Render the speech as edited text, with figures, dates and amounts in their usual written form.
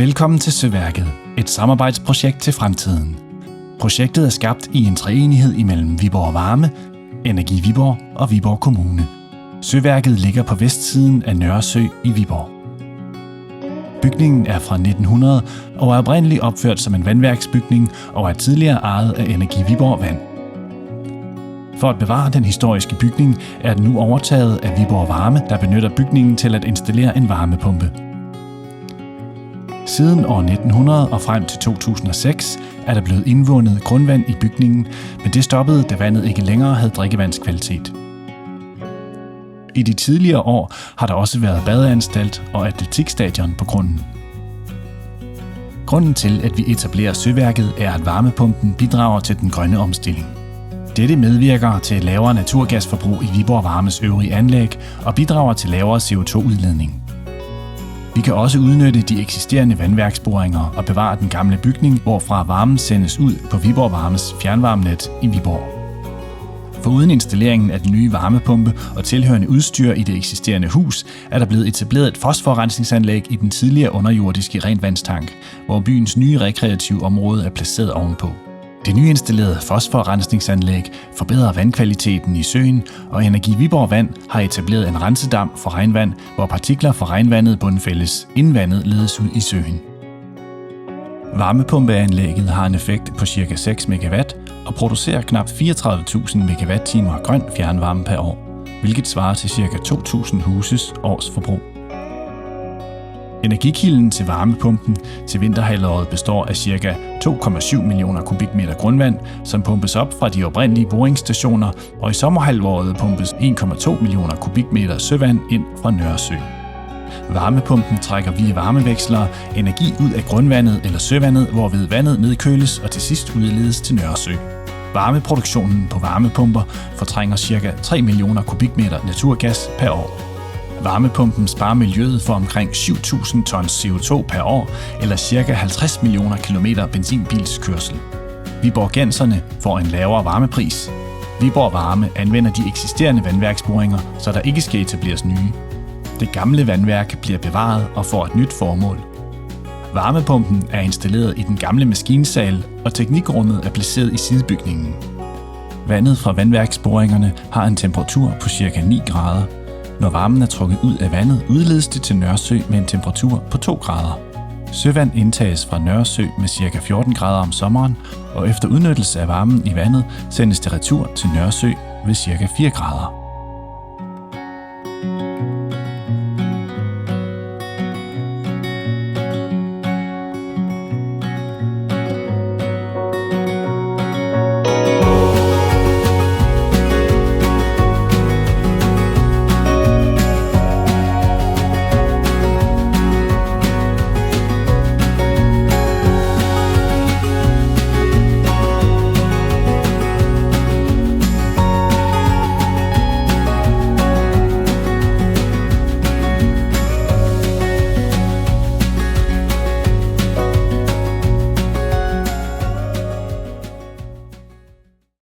Velkommen til Søværket, et samarbejdsprojekt til fremtiden. Projektet er skabt i en treenighed imellem Viborg Varme, Energi Viborg og Viborg Kommune. Søværket ligger på vestsiden af Nørresø i Viborg. Bygningen er fra 1900 og er oprindeligt opført som en vandværksbygning og er tidligere ejet af Energi Viborg Vand. For at bevare den historiske bygning er den nu overtaget af Viborg Varme, der benytter bygningen til at installere en varmepumpe. Siden år 1900 og frem til 2006 er der blevet indvundet grundvand i bygningen, men det stoppede, da vandet ikke længere havde drikkevandskvalitet. I de tidligere år har der også været badeanstalt og atletikstadion på grunden. Grunden til, at vi etablerer Søværket, er, at varmepumpen bidrager til den grønne omstilling. Dette medvirker til et lavere naturgasforbrug i Viborg Varmes øvrige anlæg og bidrager til lavere CO2-udledning. Vi kan også udnytte de eksisterende vandværksboringer og bevare den gamle bygning, hvorfra varmen sendes ud på Viborg Varmes fjernvarmenet i Viborg. Foruden installeringen af den nye varmepumpe og tilhørende udstyr i det eksisterende hus, er der blevet etableret et fosforrensningsanlæg i den tidligere underjordiske renvandstank, hvor byens nye rekreative område er placeret ovenpå. Det nyinstallerede fosforrensningsanlæg forbedrer vandkvaliteten i søen, og Energi Viborg Vand har etableret en rensedam for regnvand, hvor partikler fra regnvandet bundfældes, inden vandet ledes ud i søen. Varmepumpeanlægget har en effekt på ca. 6 MW og producerer knap 34.000 MWh grøn fjernvarme per år, hvilket svarer til ca. 2.000 huses års forbrug. Energikilden til varmepumpen til vinterhalvåret består af ca. 2,7 millioner kubikmeter grundvand, som pumpes op fra de oprindelige boringsstationer, og i sommerhalvåret pumpes 1,2 millioner kubikmeter søvand ind fra Nørresø. Varmepumpen trækker via varmevekslere energi ud af grundvandet eller søvandet, hvorved vandet nedkøles og til sidst udledes til Nørresø. Varmeproduktionen på varmepumper fortrænger ca. 3 millioner kubikmeter naturgas per år. Varmepumpen sparer miljøet for omkring 7.000 tons CO2 per år, eller ca. 50 millioner kilometer benzinbilskørsel. Viborgenserne får en lavere varmepris. Viborg Varme anvender de eksisterende vandværksboringer, så der ikke skal etableres nye. Det gamle vandværk bliver bevaret og får et nyt formål. Varmepumpen er installeret i den gamle maskinsal, og teknikrummet er placeret i sidebygningen. Vandet fra vandværksboringerne har en temperatur på ca. 9 grader. Når varmen er trukket ud af vandet, udledes det til Nørresø med en temperatur på 2 grader. Søvand indtages fra Nørresø med ca. 14 grader om sommeren, og efter udnyttelse af varmen i vandet sendes det retur til Nørresø ved ca. 4 grader.